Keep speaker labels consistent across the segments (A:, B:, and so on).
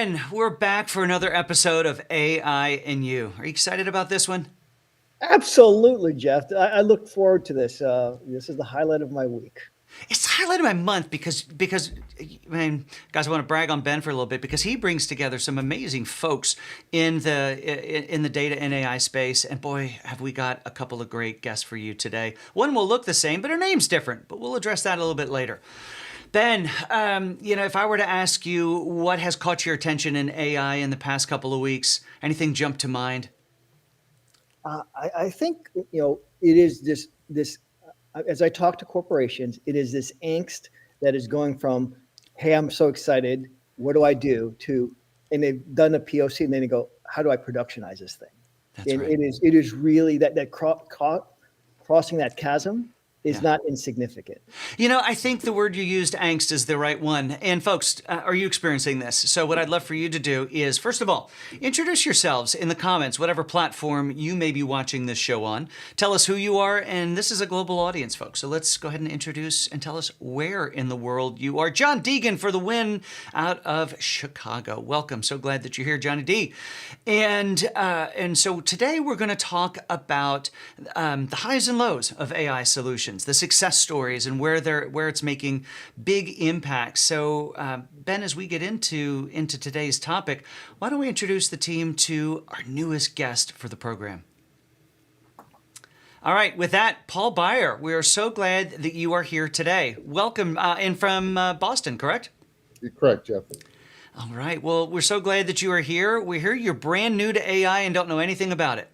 A: Ben, we're back for another episode of AI and You. Are you excited about this one?
B: Absolutely, Jeff. I look forward to this. This is the highlight of my week.
A: It's the highlight of my month because I mean, guys, I want to brag on Ben for a little bit because he brings together some amazing folks in the data and AI space. And boy, have we got a couple of great guests for you today. One will look the same, but her name's different. But we'll address that a little bit later. Ben, if I were to ask you what has caught your attention in AI in the past couple of weeks, anything jump to mind?
B: I think it is this. As I talk to corporations, it is this angst that is going from, "Hey, I'm so excited. What do I do?" to, and they've done a POC, and then they go, "How do I productionize this thing?"
A: That's
B: And
A: right.
B: it is really crossing that chasm is
A: Yeah.
B: not insignificant.
A: I think the word you used, angst, is the right one. And folks, are you experiencing this? So, what I'd love for you to do is, first of all, introduce yourselves in the comments, whatever platform you may be watching this show on. Tell us who you are. And this is a global audience, folks. So, let's go ahead and introduce and tell us where in the world you are. John Deegan for the win out of Chicago. Welcome. So glad that you're here, Johnny D. And so today we're going to talk about the highs and lows of AI solutions, the success stories, and where it's making big impacts. So, Ben, as we get into today's topic, why don't we introduce the team to our newest guest for the program? All right, with that, Paul Byer, we are so glad that you are here today. Welcome, and from Boston, correct?
C: You're correct, Jeff.
A: All right. Well, we're so glad that you are here. We hear you're brand new to AI and don't know anything about it.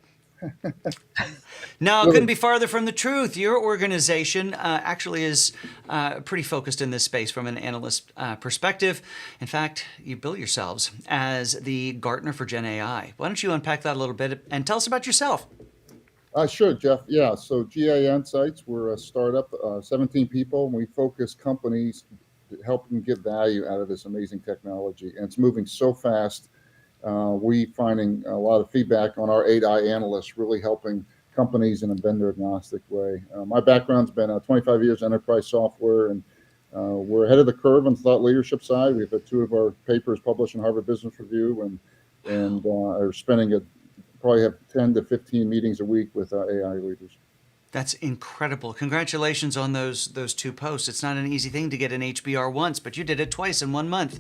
A: No, it couldn't be farther from the truth. Your organization actually is pretty focused in this space from an analyst perspective. In fact, you bill yourselves as the Gartner for Gen AI. Why don't you unpack that a little bit and tell us about yourself?
C: Sure, Jeff. Yeah, so GA Insights, we're a startup, 17 people, and we focus companies to help them get value out of this amazing technology. And it's moving so fast. We finding a lot of feedback on our AI analysts, really helping companies in a vendor agnostic way. My background's been 25 years enterprise software, and we're ahead of the curve on the thought leadership side. We've had two of our papers published in Harvard Business Review, and are spending probably have 10 to 15 meetings a week with AI leaders.
A: That's incredible. Congratulations on those two posts. It's not an easy thing to get an HBR once, but you did it twice in 1 month.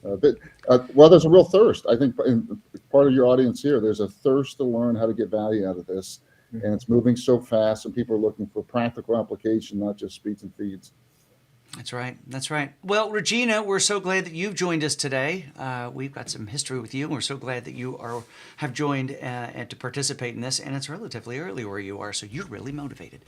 C: Well, there's a real thirst. I think in part of your audience here, there's a thirst to learn how to get value out of this. And it's moving so fast, and people are looking for practical application, not just speeds and feeds.
A: That's right. That's right. Well, Regina, we're so glad that you've joined us today. We've got some history with you, and we're so glad that you have joined and to participate in this. And it's relatively early where you are, so you're really motivated.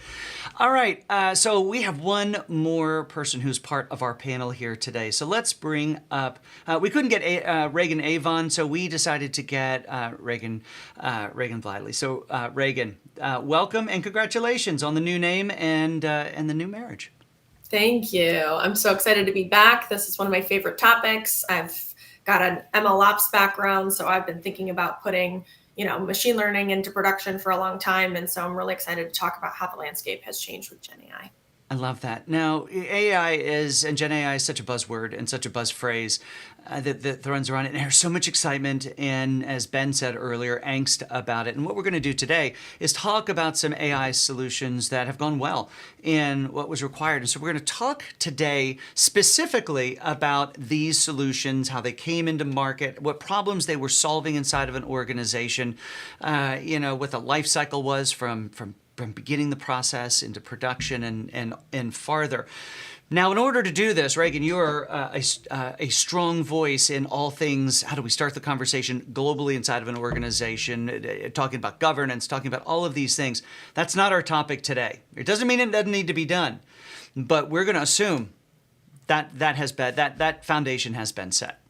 A: All right. So we have one more person who's part of our panel here today. So let's bring up. We couldn't get Reagan Avon, so we decided to get Reagan Bliley. So Reagan, welcome and congratulations on the new name and the new marriage.
D: Thank you. I'm so excited to be back. This is one of my favorite topics. I've got an ML ops background, so I've been thinking about putting, machine learning into production for a long time. And so I'm really excited to talk about how the landscape has changed with Gen AI.
A: I love that. Now, and Gen AI is such a buzzword and such a buzz phrase that runs around it. And there's so much excitement and, as Ben said earlier, angst about it. And what we're going to do today is talk about some AI solutions that have gone well and what was required. And so we're going to talk today specifically about these solutions, how they came into market, what problems they were solving inside of an organization, what the life cycle was from beginning the process into production and farther. Now, in order to do this, Reagan, you are a strong voice in all things. How do we start the conversation globally inside of an organization? Talking about governance, talking about all of these things. That's not our topic today. It doesn't mean it doesn't need to be done, but we're going to assume that foundation has been set.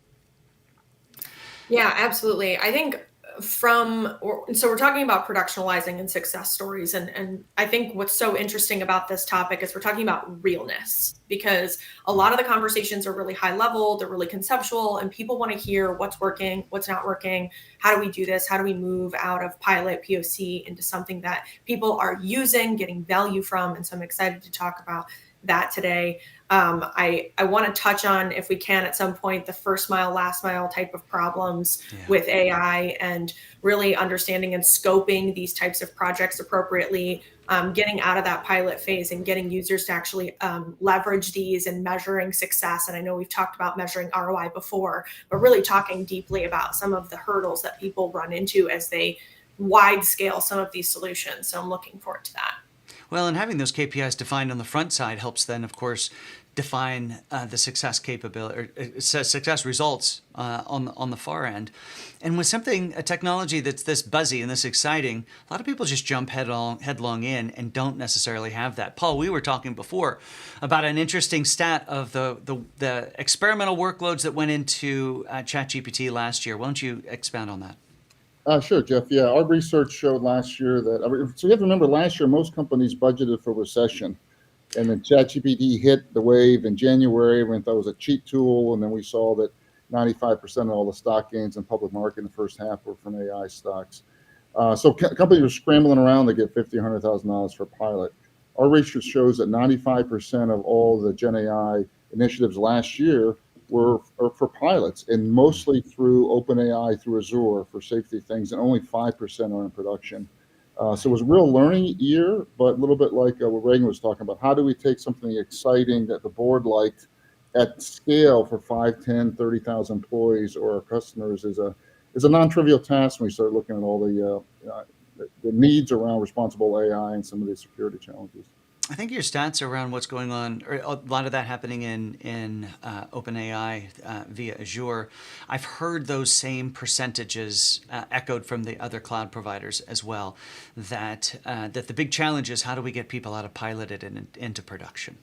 D: Yeah, absolutely. I think so we're talking about productionalizing and success stories. And I think what's so interesting about this topic is we're talking about realness, because a lot of the conversations are really high level, they're really conceptual, and people want to hear what's working, what's not working. How do we do this? How do we move out of pilot POC into something that people are using, getting value from? And so I'm excited to talk about that today. I want to touch on, if we can at some point, the first mile, last mile type of problems with AI, and really understanding and scoping these types of projects appropriately, getting out of that pilot phase and getting users to actually leverage these and measuring success. And I know we've talked about measuring ROI before, but really talking deeply about some of the hurdles that people run into as they wide scale some of these solutions. So I'm looking forward to that.
A: Well, and having those KPIs defined on the front side helps then, of course, define the success capability or success results on the far end. And with a technology that's this buzzy and this exciting, a lot of people just jump headlong in and don't necessarily have that. Paul, we were talking before about an interesting stat of the experimental workloads that went into ChatGPT last year. Why don't you expound on that?
C: Sure, Jeff. Yeah, our research showed last year that, so you have to remember last year, most companies budgeted for recession. And then ChatGPT hit the wave in January when it was a cheat tool. And then we saw that 95% of all the stock gains in public market in the first half were from AI stocks. So companies were scrambling around to get $50,000, $100,000 for a pilot. Our research shows that 95% of all the Gen AI initiatives last year were for pilots, and mostly through OpenAI, through Azure for safety things, and only 5% are in production. So it was a real learning year, but a little bit like what Reagan was talking about. How do we take something exciting that the board liked at scale for 5, 10, 30,000 employees or our customers is a non-trivial task when we start looking at all the needs around responsible AI and some of the security challenges.
A: I think your stats around what's going on, or a lot of that happening in OpenAI via Azure, I've heard those same percentages echoed from the other cloud providers as well. That the big challenge is how do we get people out of piloted and into production?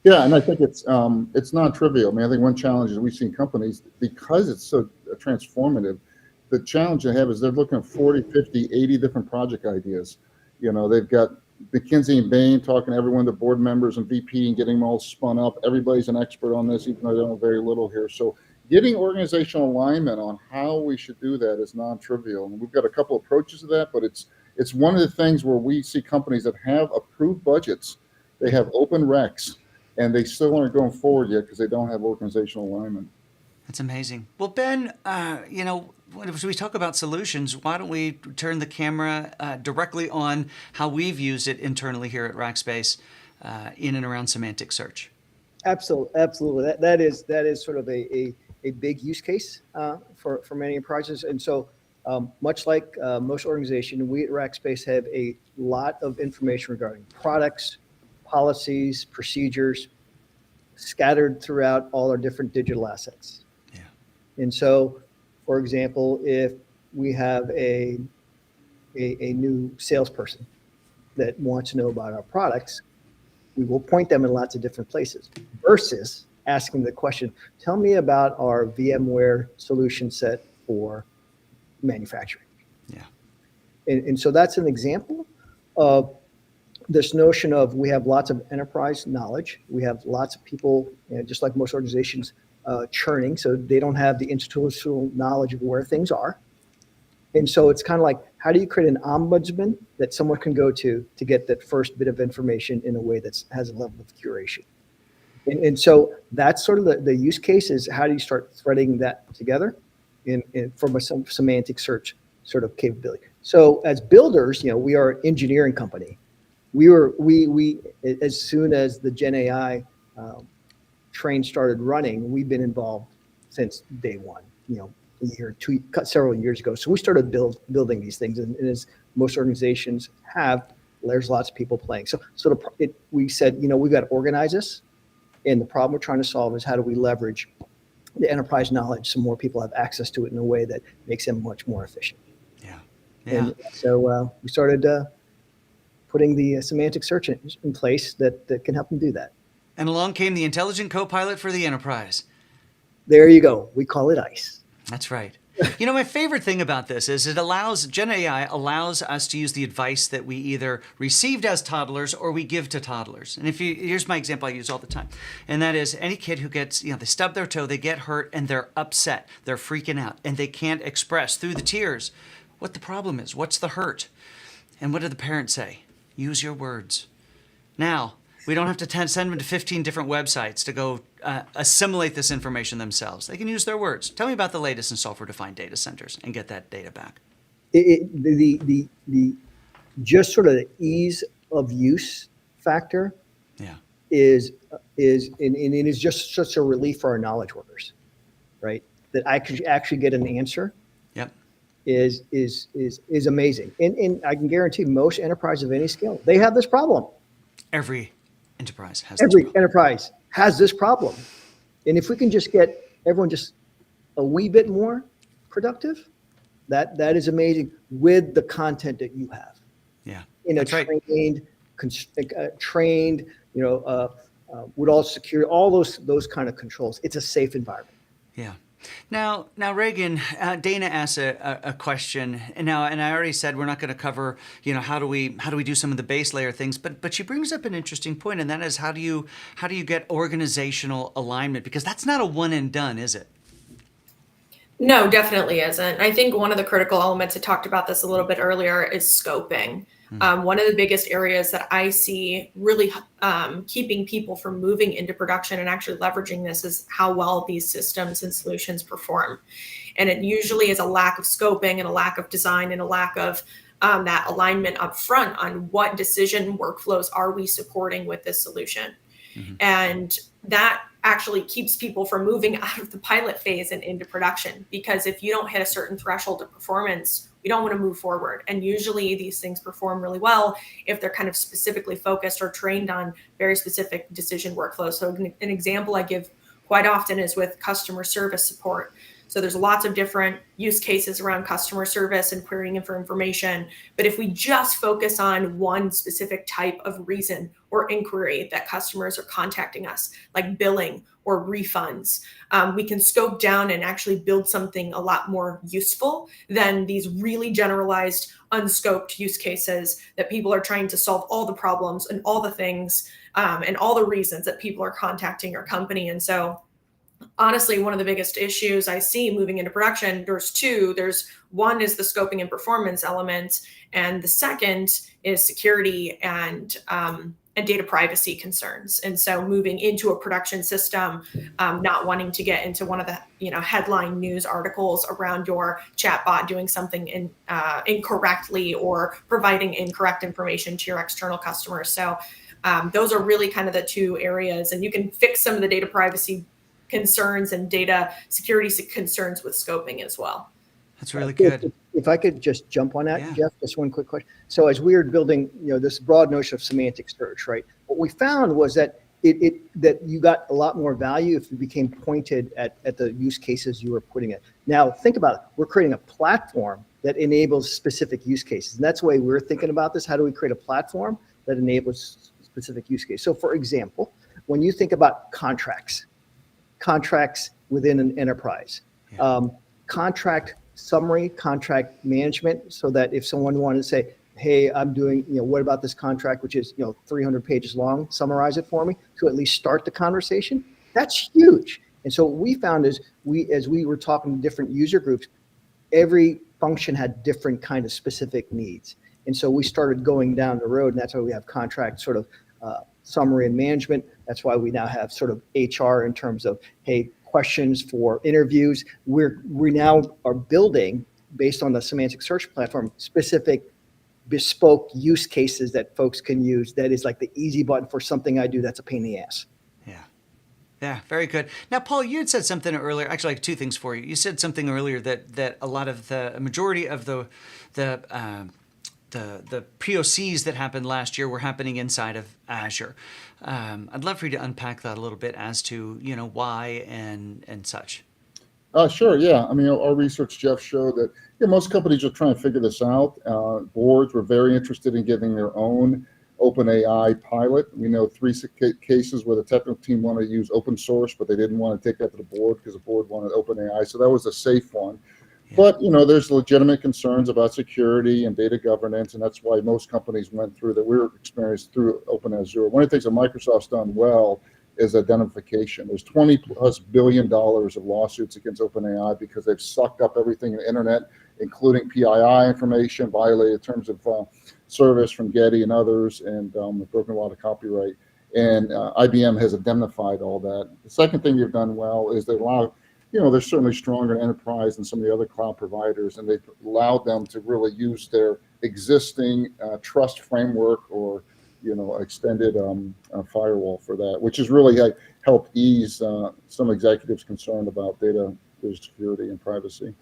C: Yeah, and I think it's non-trivial. I mean, I think one challenge is we've seen companies, because it's so transformative, the challenge they have is they're looking at 40, 50, 80 different project ideas. They've got McKinsey and Bain talking to everyone, the board members and VP, and getting them all spun up. Everybody's an expert on this, even though they know very little here. So getting organizational alignment on how we should do that is non-trivial. And we've got a couple approaches to that, but it's one of the things where we see companies that have approved budgets, they have open recs, and they still aren't going forward yet because they don't have organizational alignment.
A: That's amazing. Well, Ben, as we talk about solutions, why don't we turn the camera directly on how we've used it internally here at Rackspace in and around semantic search?
B: Absolutely. That is sort of a big use case for many enterprises. And so much like most organizations, we at Rackspace have a lot of information regarding products, policies, procedures scattered throughout all our different digital assets.
A: Yeah.
B: And so, for example, if we have a new salesperson that wants to know about our products, we will point them in lots of different places versus asking the question, tell me about our VMware solution set for manufacturing.
A: Yeah.
B: And so that's an example of this notion of we have lots of enterprise knowledge. We have lots of people, just like most organizations, churning, so they don't have the institutional knowledge of where things are. And so it's kind of like, how do you create an ombudsman that someone can go to get that first bit of information in a way that has a level of curation? And so that's sort of the use case, is how do you start threading that together from a semantic search sort of capability. So as builders, we are an engineering company. We as soon as the Gen AI train started running, we've been involved since day one, several years ago. So we started building these things, and as most organizations have, there's lots of people playing. So we said, we've got to organize this, and the problem we're trying to solve is how do we leverage the enterprise knowledge so more people have access to it in a way that makes them much more efficient.
A: Yeah.
B: And so we started putting the semantic search in place that can help them do that.
A: And along came the intelligent co-pilot for the enterprise.
B: There you go. We call it ICE.
A: That's right. My favorite thing about this is Gen AI allows us to use the advice that we either received as toddlers or we give to toddlers. And here's my example I use all the time. And that is any kid who gets, they stub their toe, they get hurt, and they're upset, they're freaking out, and they can't express through the tears what the problem is, what's the hurt. And what do the parents say? Use your words. Now, We don't have to send them to 15 different websites to go assimilate this information themselves. They can use their words. Tell me about the latest in software-defined data centers and get that data back.
B: The just sort of the ease of use factor
A: Yeah.
B: is and it is just such a relief for our knowledge workers, right? That I could actually get an answer
A: Yep.
B: is amazing. And I can guarantee most enterprises of any scale, they have this problem.
A: Every enterprise has this
B: Every
A: problem.
B: enterprise has this problem. And if we can just get everyone just a wee bit more productive, that is amazing with the content that you have.
A: Yeah.
B: In a
A: That's right.
B: trained, with all security, all those kind of controls. It's a safe environment.
A: Yeah. Now, Reagan, Dana asked a question, and I already said we're not going to cover, how do we do some of the base layer things, but she brings up an interesting point, and that is how do you get organizational alignment, because that's not a one and done, is it?
D: No, definitely isn't. I think one of the critical elements, I talked about this a little bit earlier, is scoping. One of the biggest areas that I see really keeping people from moving into production and actually leveraging this is how well these systems and solutions perform. And it usually is a lack of scoping and a lack of design and a lack of that alignment up front on what decision workflows are we supporting with this solution. And that actually keeps people from moving out of the pilot phase and into production, because if you don't hit a certain threshold of performance, we don't want to move forward. And usually these things perform really well if they're kind of specifically focused or trained on very specific decision workflows. So an example I give quite often is with customer service support. So there's lots of different use cases around customer service and querying for information. But if we just focus on one specific type of reason or inquiry that customers are contacting us, like billing or refunds, we can scope down and actually build something a lot more useful than these really generalized, unscoped use cases that people are trying to solve all the problems and all the things and all the reasons that people are contacting our company. And so honestly, one of the biggest issues I see moving into production, there's two. There's one is the scoping and performance element, and the second is security and data privacy concerns. And so moving into a production system, not wanting to get into one of the headline news articles around your chatbot doing something incorrectly or providing incorrect information to your external customers. So those are really kind of the two areas, and you can fix some of the data privacy concerns and data security concerns with scoping as well.
A: That's really good.
B: If I could just jump on that,
A: Yeah.
B: Jeff, just one quick question. So as we were building, this broad notion of semantic search, right? What we found was that that you got a lot more value if you became pointed at the use cases you were putting it. Now think about it. We're creating a platform that enables specific use cases. And that's the way we're thinking about this. How do we create a platform that enables specific use cases? So for example, when you think about contracts within an enterprise, contract summary, contract management, so that if someone wanted to say, hey, I'm doing, what about this contract, which is, 300 pages long, summarize it for me, to at least start the conversation, that's huge. And so what we found is as we were talking to different user groups, every function had different kind of specific needs. And so we started going down the road, and that's why we have contract sort of summary and management. That's why we now have sort of HR in terms of, hey, questions for interviews. We now are building, based on the semantic search platform, specific bespoke use cases that folks can use. That is like the easy button for something I do that's a pain in the ass.
A: Yeah, very good. Now, Paul, you had said something earlier. Actually, two things for you. You said something earlier that a majority of the POCs that happened last year were happening inside of Azure. I'd love for you to unpack that a little bit as to why and such.
C: Sure, yeah. I mean, our research, Jeff, showed that most companies are trying to figure this out. Boards were very interested in getting their own OpenAI pilot. We know 3 cases where the technical team wanted to use open source, but they didn't want to take that to the board because the board wanted OpenAI. So that was a safe one. Yeah. But, there's legitimate concerns about security and data governance, and that's why most companies went through that. We're experienced through Open Azure. One of the things that Microsoft's done well is identification. There's $20+ billion of lawsuits against OpenAI because they've sucked up everything in the internet, including PII information, violated terms of service from Getty and others, and broken a lot of copyright. And IBM has indemnified all that. The second thing they've done well is they allow, they're certainly stronger in enterprise than some of the other cloud providers, and they've allowed them to really use their existing trust framework or extended firewall for that, which has really helped ease some executives' concerned about data security and privacy.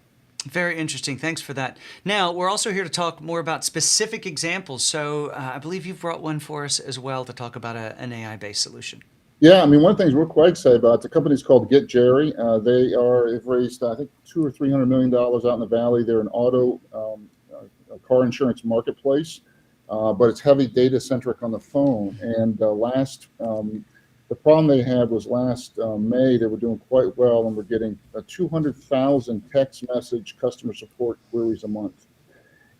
A: Very interesting. Thanks for that. Now, we're also here to talk more about specific examples. So I believe you've brought one for us as well to talk about an AI-based solution.
C: Yeah, I mean, one of the things we're quite excited about, the company's called Get Jerry. They've raised, I think, $200 or $300 million out in the Valley. They're an auto car insurance marketplace, but it's heavy data centric on the phone. And the problem they had was last May, they were doing quite well and were getting 200,000 text message customer support queries a month.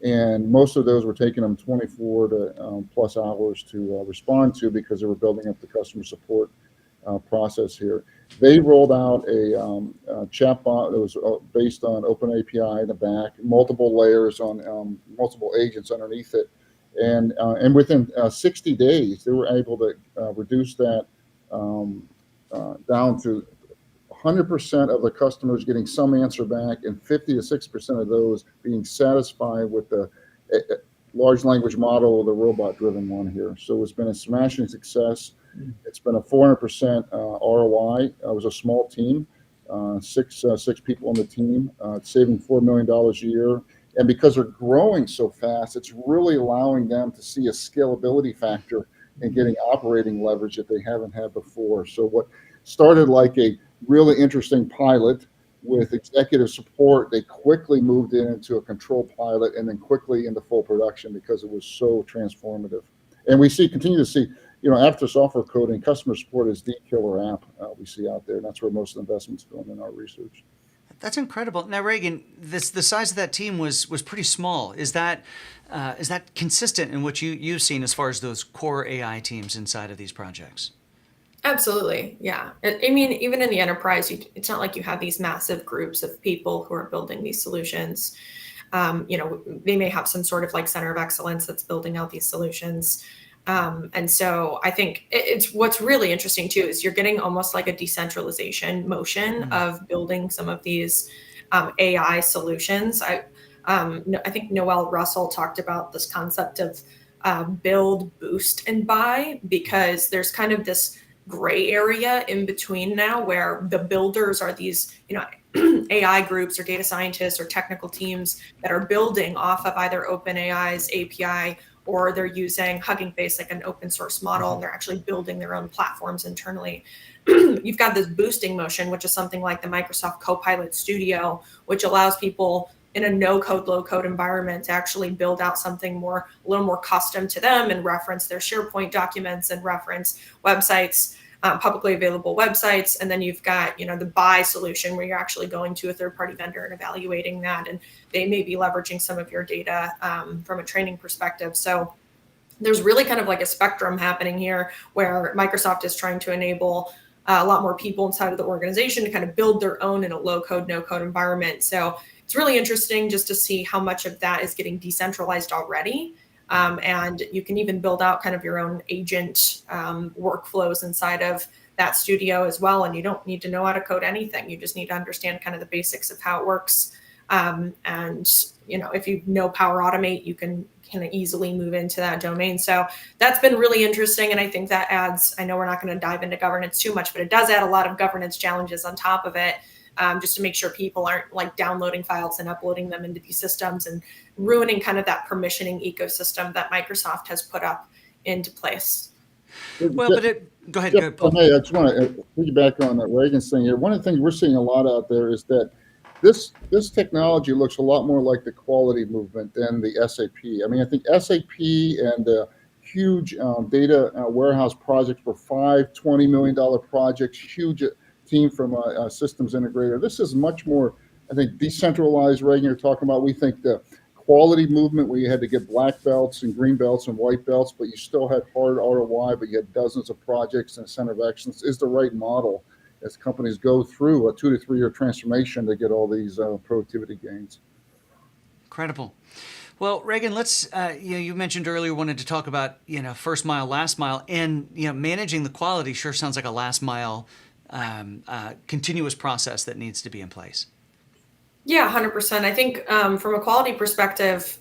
C: And most of those were taking them 24 to plus hours to respond to because they were building up the customer support process here. They rolled out a chatbot that was based on Open API in the back, multiple layers on multiple agents underneath it. And within 60 days, they were able to reduce that down to 100% of the customers getting some answer back and 50 to 6% of those being satisfied with the large language model or the robot-driven one here. So it's been a smashing success. It's been a 400% ROI. It was a small team, six people on the team, saving $4 million a year. And because they're growing so fast, it's really allowing them to see a scalability factor and getting operating leverage that they haven't had before. So what started like a really interesting pilot with executive support, they quickly moved it into a control pilot and then quickly into full production because it was so transformative. And we continue to see, after software coding, customer support is the killer app we see out there. And that's where most of the investment's going in our research.
A: That's incredible. Now, Reagan, the size of that team was pretty small. Is that consistent in what you've seen as far as those core AI teams inside of these projects?
D: Absolutely, yeah. I mean, even in the enterprise, it's not like you have these massive groups of people who are building these solutions. They may have some sort of like center of excellence that's building out these solutions. And so I think it's what's really interesting too is you're getting almost like a decentralization motion of building some of these AI solutions. I think Noel Russell talked about this concept of build, boost, and buy, because there's kind of this gray area in between now where the builders are these, AI groups or data scientists or technical teams that are building off of either OpenAI's API, or they're using Hugging Face, like an open source model, and they're actually building their own platforms internally. You've got this boosting motion, which is something like the Microsoft Copilot Studio, which allows people in a no-code, low-code environment to actually build out something a little more custom to them and reference their SharePoint documents and reference websites, publicly available websites. And then you've got, the buy solution where you're actually going to a third-party vendor and evaluating that, and they may be leveraging some of your data from a training perspective. So there's really kind of like a spectrum happening here where Microsoft is trying to enable a lot more people inside of the organization to kind of build their own in a low-code, no-code environment. So it's really interesting just to see how much of that is getting decentralized already. And you can even build out kind of your own agent workflows inside of that studio as well. And you don't need to know how to code anything. You just need to understand kind of the basics of how it works. And, if you know Power Automate, you can kind of easily move into that domain. So that's been really interesting. And I think that adds, I know we're not going to dive into governance too much, but it does add a lot of governance challenges on top of it. Just to make sure people aren't like downloading files and uploading them into these systems and ruining kind of that permissioning ecosystem that Microsoft has put up into place.
A: Well, go ahead.
C: Jeff, Paul. I just want to piggyback on that Reagan's thing here. One of the things we're seeing a lot out there is that this technology looks a lot more like the quality movement than the SAP. I mean, I think SAP and the huge data warehouse projects were $20 million projects, huge team from a systems integrator. This is much more, I think, decentralized. Reagan, you're talking about. We think the quality movement where you had to get black belts and green belts and white belts, but you still had hard ROI, but you had dozens of projects and a center of excellence is the right model as companies go through a 2 to 3 year transformation to get all these productivity gains.
A: Incredible. Well, Reagan, let's, you mentioned earlier wanted to talk about, first mile, last mile, and, managing the quality sure sounds like a last mile continuous process that needs to be in place.
D: Yeah, 100%. I think from a quality perspective,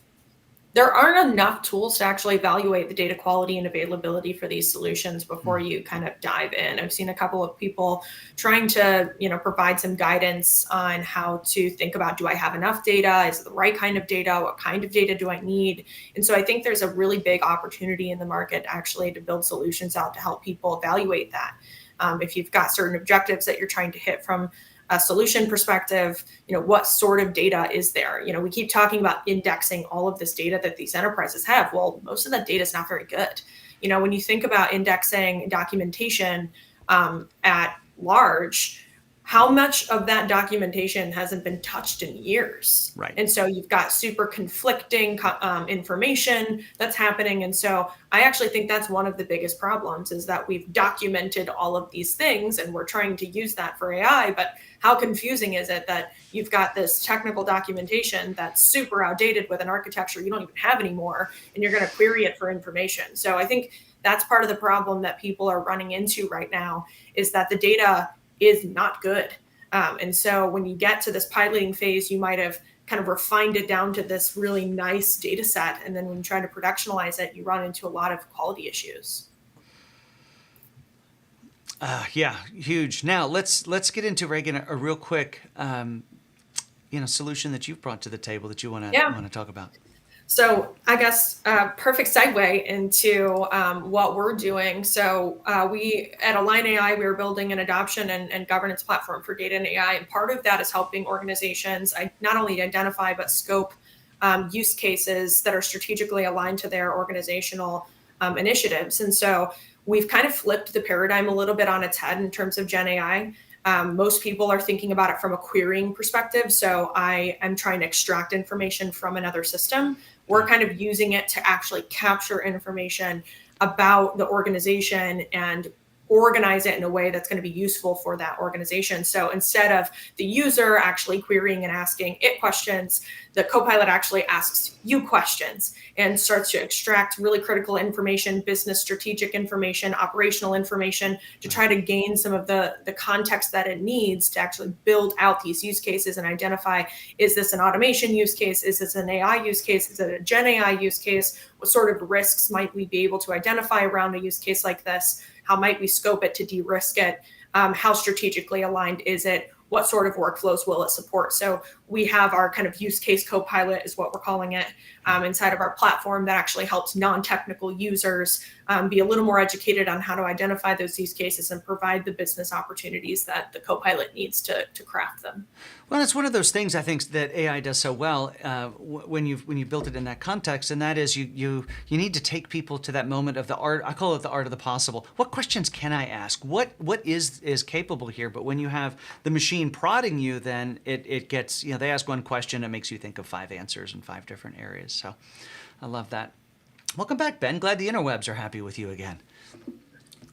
D: there aren't enough tools to actually evaluate the data quality and availability for these solutions before you kind of dive in. I've seen a couple of people trying to, provide some guidance on how to think about, do I have enough data? Is it the right kind of data? What kind of data do I need? And so I think there's a really big opportunity in the market actually to build solutions out to help people evaluate that. If you've got certain objectives that you're trying to hit from a solution perspective, what sort of data is there? We keep talking about indexing all of this data that these enterprises have. Well, most of that data is not very good. When you think about indexing documentation at large, how much of that documentation hasn't been touched in years?
A: Right.
D: And so you've got super conflicting information that's happening. And so I actually think that's one of the biggest problems, is that we've documented all of these things and we're trying to use that for AI. But how confusing is it that you've got this technical documentation that's super outdated with an architecture you don't even have anymore, and you're going to query it for information? So I think that's part of the problem that people are running into right now, is that the data is not good. And so when you get to this piloting phase, you might have kind of refined it down to this really nice data set. And then when you try to productionalize it, you run into a lot of quality issues.
A: Yeah, huge. Now let's get into, Reagan, a real quick solution that you've brought to the table that you want to talk about.
D: So I guess perfect segue into what we're doing. So we at Align AI, we are building an adoption and governance platform for data and AI. And part of that is helping organizations not only identify, but scope use cases that are strategically aligned to their organizational initiatives. And so we've kind of flipped the paradigm a little bit on its head in terms of Gen AI. Most people are thinking about it from a querying perspective. So I am trying to extract information from another system. We're kind of using it to actually capture information about the organization and organize it in a way that's going to be useful for that organization. So instead of the user actually querying and asking it questions, the Copilot actually asks you questions and starts to extract really critical information, business strategic information, operational information, to try to gain some of the context that it needs to actually build out these use cases and identify, is this an automation use case? Is this an AI use case? Is it a Gen AI use case? What sort of risks might we be able to identify around a use case like this? How might we scope it to de-risk it? How strategically aligned is it? What sort of workflows will it support? So we have our kind of use case Copilot, is what we're calling it, inside of our platform, that actually helps non-technical users be a little more educated on how to identify those use cases and provide the business opportunities that the Copilot needs to craft them.
A: Well, it's one of those things I think that AI does so well when you built it in that context, and that is you need to take people to that moment of the art. I call it the art of the possible. What questions can I ask? What is capable here? But when you have the machine prodding you, then it gets, they ask one question, it makes you think of 5 answers in 5 different areas. So I love that. Welcome back, Ben. Glad the interwebs are happy with you again.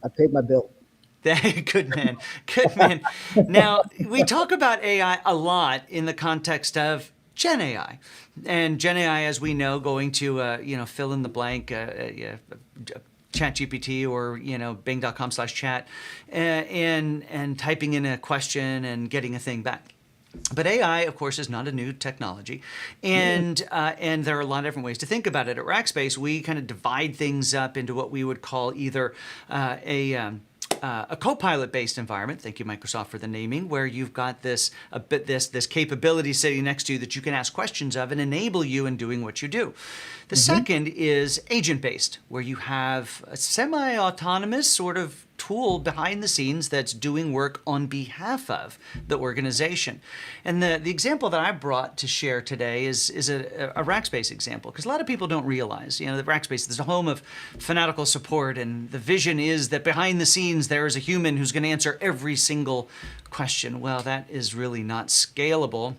B: I paid my bill.
A: Good man. Good man. Now, we talk about AI a lot in the context of Gen AI. And Gen AI, as we know, going to, fill in the blank, ChatGPT or, bing.com/chat and typing in a question and getting a thing back. But AI, of course, is not a new technology, and there are a lot of different ways to think about it. At Rackspace, we kind of divide things up into what we would call either a Copilot-based environment. Thank you, Microsoft, for the naming, where you've got this capability sitting next to you that you can ask questions of and enable you in doing what you do. The second is agent-based, where you have a semi-autonomous sort of tool behind the scenes that's doing work on behalf of the organization. And the example that I brought to share today is a Rackspace example, because a lot of people don't realize, that Rackspace is a home of fanatical support, and the vision is that behind the scenes there is a human who's going to answer every single question. Well, that is really not scalable,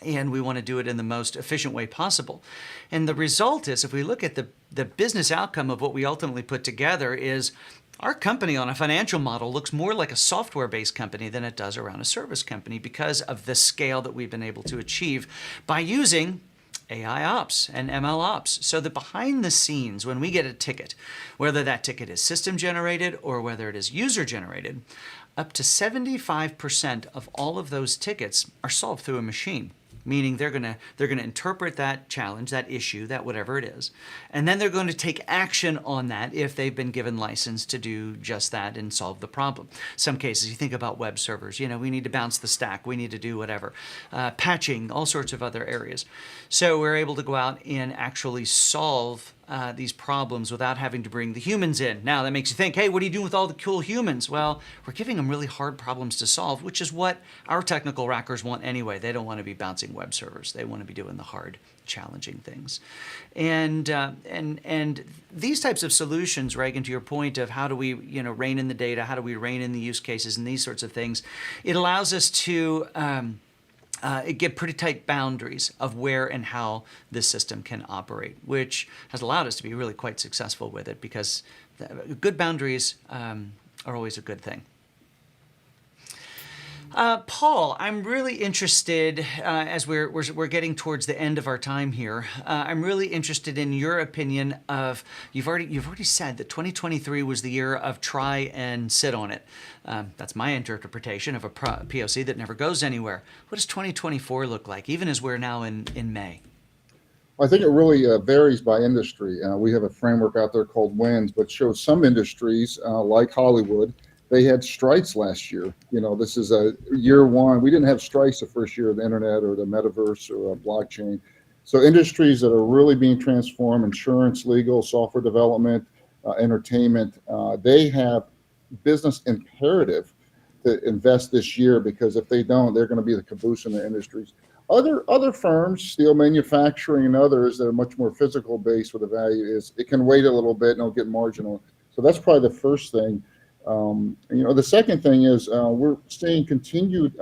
A: and we want to do it in the most efficient way possible. And the result is, if we look at the business outcome of what we ultimately put together, is our company on a financial model looks more like a software-based company than it does around a service company, because of the scale that we've been able to achieve by using AI ops and ML ops. So that behind the scenes, when we get a ticket, whether that ticket is system generated or whether it is user generated, up to 75% of all of those tickets are solved through a machine. Meaning they're gonna interpret that challenge, that issue, that whatever it is, and then they're going to take action on that if they've been given license to do just that and solve the problem. Some cases, you think about web servers, we need to bounce the stack, we need to do whatever, patching, all sorts of other areas. So we're able to go out and actually solve these problems without having to bring the humans in. Now that makes you think, hey, what are you doing with all the cool humans? Well, we're giving them really hard problems to solve, which is what our technical rackers want anyway. They don't want to be bouncing web servers. They want to be doing the hard, challenging things. And these types of solutions, Reagan, to your point of how do we rein in the data, how do we rein in the use cases and these sorts of things, it allows us to get pretty tight boundaries of where and how this system can operate, which has allowed us to be really quite successful with it because good boundaries are always a good thing. Paul, I'm really interested as we're getting towards the end of our time here. I'm really interested in your opinion of you've already said that 2023 was the year of try and sit on it. That's my interpretation of a POC that never goes anywhere. What does 2024 look like, even as we're now in May?
C: I think it really varies by industry. We have a framework out there called WINS, but shows some industries like Hollywood. They had strikes last year. This is a year one. We didn't have strikes the first year of the internet or the metaverse or blockchain. So industries that are really being transformed, insurance, legal, software development, entertainment, they have business imperative to invest this year because if they don't, they're going to be the caboose in the industries. Other firms, steel manufacturing and others that are much more physical based with the value is it can wait a little bit and it'll get marginal. So that's probably the first thing. The second thing is we're seeing continued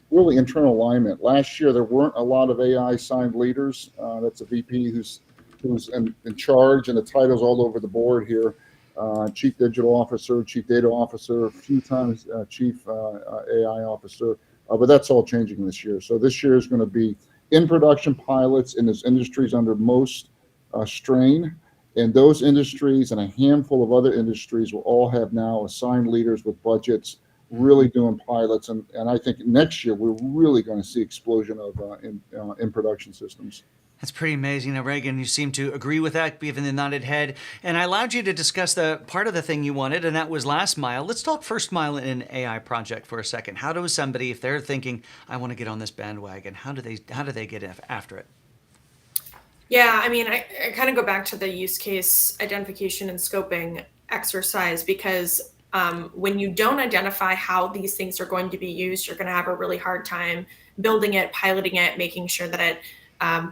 C: really internal alignment. Last year, there weren't a lot of AI signed leaders. That's a VP who's in charge, and the titles all over the board here. Chief Digital Officer, Chief Data Officer, a few times Chief AI Officer. But that's all changing this year. So this year is going to be in production pilots in those industries under most strain. And those industries and a handful of other industries will all have now assigned leaders with budgets really doing pilots. And I think next year we're really going to see explosion of in production systems.
A: That's pretty amazing. Now, Reagan, you seem to agree with that, given the nodded head. And I allowed you to discuss the part of the thing you wanted, and that was last mile. Let's talk first mile in an AI project for a second. How does somebody, if they're thinking, I want to get on this bandwagon, how do they get after it?
D: Yeah, I mean, I kind of go back to the use case identification and scoping exercise because when you don't identify how these things are going to be used, you're going to have a really hard time building it, piloting it, making sure that it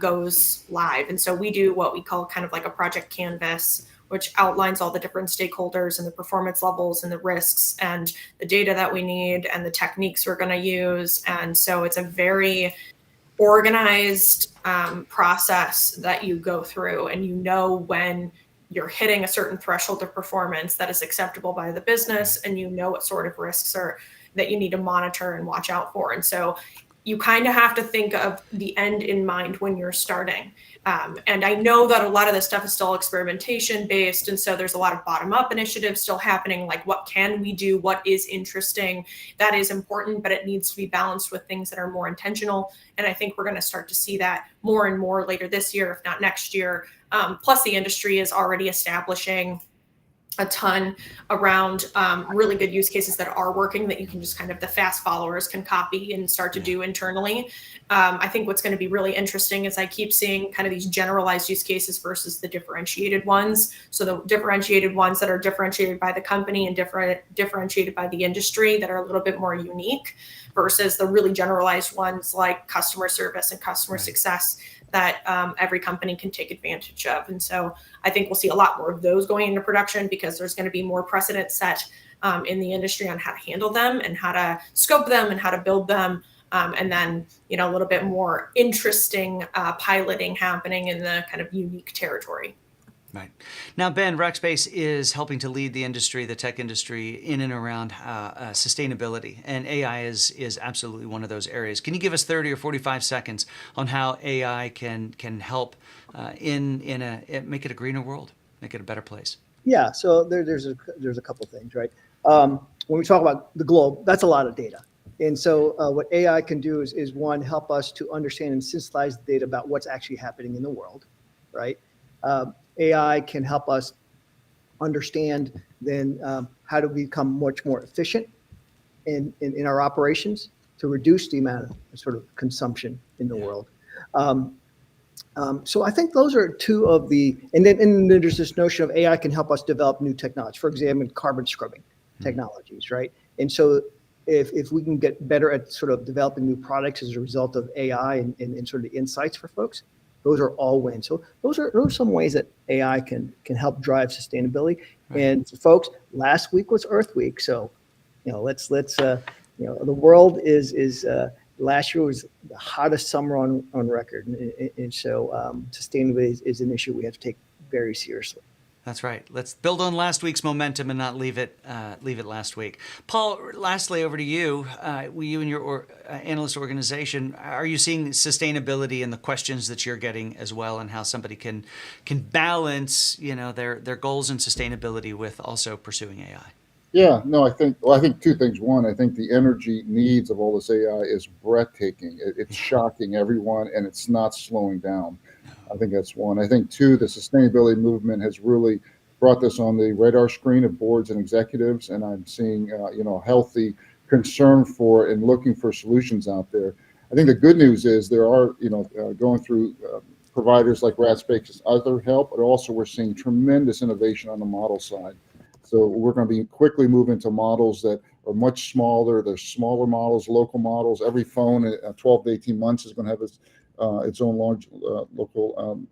D: goes live. And so we do what we call kind of like a project canvas, which outlines all the different stakeholders and the performance levels and the risks and the data that we need and the techniques we're going to use. And so it's a very organized process that you go through, and when you're hitting a certain threshold of performance that is acceptable by the business, and what sort of risks are that you need to monitor and watch out for. And so you kind of have to think of the end in mind when you're starting. And I know that a lot of this stuff is still experimentation based. And so there's a lot of bottom up initiatives still happening. Like, what can we do? What is interesting? That is important, but it needs to be balanced with things that are more intentional. And I think we're going to start to see that more and more later this year, if not next year. Plus the industry is already establishing a ton around really good use cases that are working that you can just the fast followers can copy and start to do internally. I think what's going to be really interesting is I keep seeing these generalized use cases versus the differentiated ones. So the differentiated ones that are differentiated by the company and differentiated by the industry that are a little bit more unique versus the really generalized ones like customer service and customer success that every company can take advantage of. And so I think we'll see a lot more of those going into production because there's going to be more precedent set in the industry on how to handle them and how to scope them and how to build them. And then, a little bit more interesting piloting happening in the kind of unique territory.
A: Right. Now, Ben, Rackspace is helping to lead the industry, the tech industry, in and around sustainability. And AI is absolutely one of those areas. Can you give us 30 or 45 seconds on how AI can help make it a greener world, make it a better place?
B: Yeah, so there's a couple things, right? When we talk about the globe, that's a lot of data. And so what AI can do is one, help us to understand and synthesize the data about what's actually happening in the world, right? AI can help us understand then how to become much more efficient in our operations to reduce the amount of sort of consumption in the world. So I think those are two of and then there's this notion of AI can help us develop new technology, for example, carbon scrubbing technologies, right? And so if we can get better at sort of developing new products as a result of AI and sort of the insights for folks, those are all wins. So those are some ways that AI can help drive sustainability. Right. And folks, last week was Earth Week, so let's the world is last year was the hottest summer on record, and so sustainability is an issue we have to take very seriously.
A: That's right. Let's build on last week's momentum and not leave it last week. Paul, lastly, over to you. You and your analyst organization, are you seeing sustainability in the questions that you're getting as well, and how somebody can balance their goals and sustainability with also pursuing AI?
C: Yeah, no, I think two things. One, I think the energy needs of all this AI is breathtaking. It's shocking everyone, and it's not slowing down. I think that's one. I think two, the sustainability movement has really brought this on the radar screen of boards and executives, and I'm seeing healthy concern for and looking for solutions out there. I think the good news is there are going through providers like Rackspace, other help, but also we're seeing tremendous innovation on the model side. So we're going to be quickly moving to models that are much smaller. They're smaller models, local models. Every phone at 12 to 18 months is going to have its own large local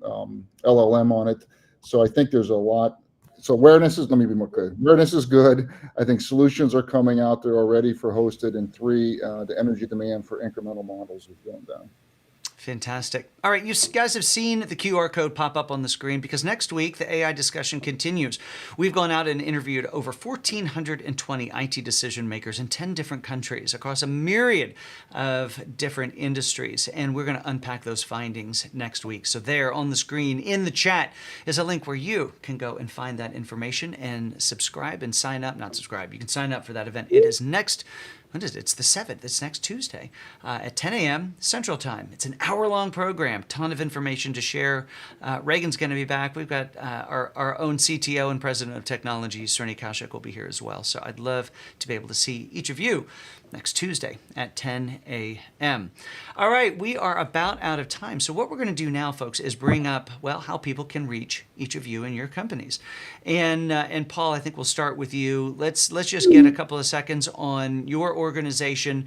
C: LLM on it. So I think there's a lot. So awareness is, let me be more clear. Awareness is good. I think solutions are coming out there already for hosted. And three, the energy demand for incremental models is going down.
A: Fantastic. All right, you guys have seen the QR code pop up on the screen because next week the AI discussion continues. We've gone out and interviewed over 1,420 IT decision makers in 10 different countries across a myriad of different industries, and we're going to unpack those findings next week. So there on the screen in the chat is a link where you can go and find that information and subscribe and sign up. Not subscribe. You can sign up for that event. It is next. When is it? It's the 7th. It's next Tuesday at 10 a.m. Central Time. It's an hour-long program, ton of information to share. Reagan's going to be back. We've got our own CTO and President of Technology, Srini Kaushik, will be here as well. So I'd love to be able to see each of you next Tuesday at 10 a.m. All right, we are about out of time. So what we're going to do now, folks, is bring up, how people can reach each of you and your companies. And Paul, I think we'll start with you. Let's just get a couple of seconds on your organization,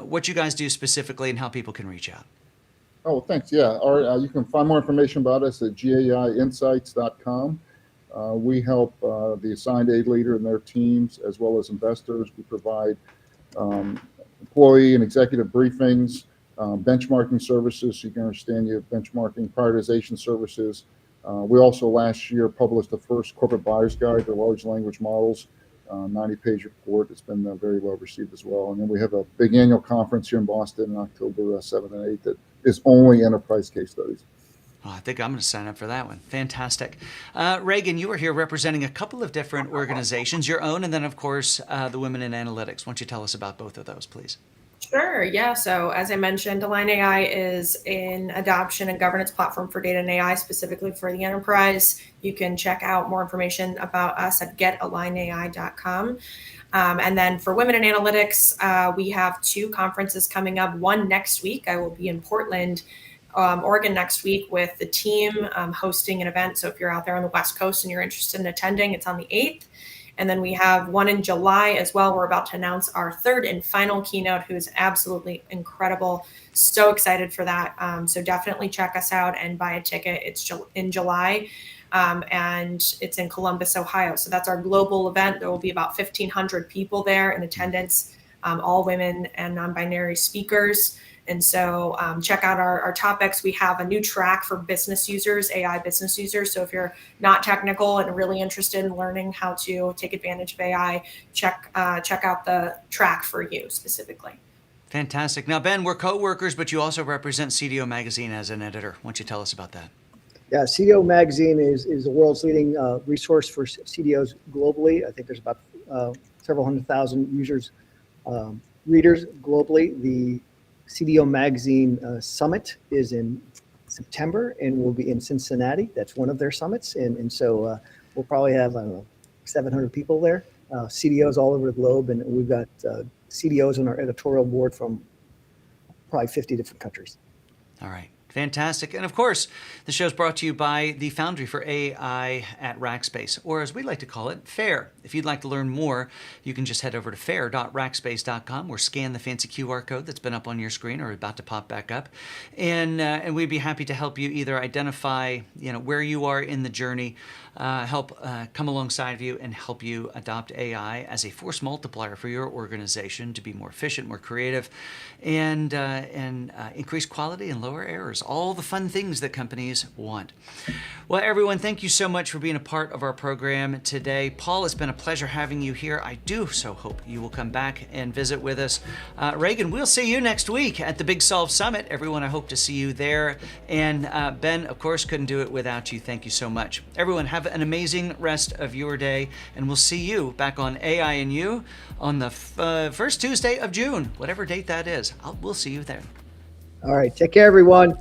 A: what you guys do specifically, and how people can reach out.
C: Oh, thanks. Yeah, you can find more information about us at gaiinsights.com. We help the assigned aid leader and their teams, as well as investors. We provide employee and executive briefings, benchmarking services, so you can understand your benchmarking, prioritization services. We also last year published the first corporate buyer's guide to large language models, 90-page report. It's been very well received as well. And then we have a big annual conference here in Boston on October 7th and 8th that is only enterprise case studies.
A: Oh, I think I'm going to sign up for that one. Fantastic. Reagan, you are here representing a couple of different organizations, your own, and then, of course, the Women in Analytics. Why don't you tell us about both of those, please?
D: Sure. Yeah. So as I mentioned, Align AI is an adoption and governance platform for data and AI, specifically for the enterprise. You can check out more information about us at getalignai.com. And then for Women in Analytics, we have 2 conferences coming up. One next week. I will be in Portland, Oregon next week with the team hosting an event. So if you're out there on the West Coast and you're interested in attending, it's on the 8th. And then we have one in July as well. We're about to announce our 3rd and final keynote, who is absolutely incredible. So excited for that. So definitely check us out and buy a ticket. It's in July. And it's in Columbus, Ohio. So that's our global event. There will be about 1,500 people there in attendance, all women and non-binary speakers. And so check out our topics. We have a new track for business users, AI business users. So if you're not technical and really interested in learning how to take advantage of AI, check out the track for you specifically.
A: Fantastic. Now, Ben, we're co-workers, but you also represent CDO Magazine as an editor. Why don't you tell us about that?
B: Yeah, CDO Magazine is the world's leading resource for CDOs globally. I think there's about several 100,000 users, readers globally. The CDO Magazine Summit is in September and will be in Cincinnati. That's one of their summits. And so we'll probably have, 700 people there, CDOs all over the globe. And we've got CDOs on our editorial board from probably 50 different countries.
A: All right. Fantastic. And of course, the show is brought to you by the Foundry for AI at Rackspace, or as we like to call it, FAIR. If you'd like to learn more, you can just head over to fair.rackspace.com or scan the fancy QR code that's been up on your screen or about to pop back up. And we'd be happy to help you either identify, where you are in the journey, help come alongside of you and help you adopt AI as a force multiplier for your organization to be more efficient, more creative, and increase quality and lower errors. All the fun things that companies want. Well, everyone, thank you so much for being a part of our program today. Paul, it's been a pleasure having you here. I do so hope you will come back and visit with us. Reagan, we'll see you next week at the Big Solve Summit. Everyone, I hope to see you there. And Ben, of course, couldn't do it without you. Thank you so much. Everyone, have an amazing rest of your day, and we'll see you back on AI and You on the first Tuesday of June, whatever date that is. We'll see you there.
B: All right. Take care, everyone.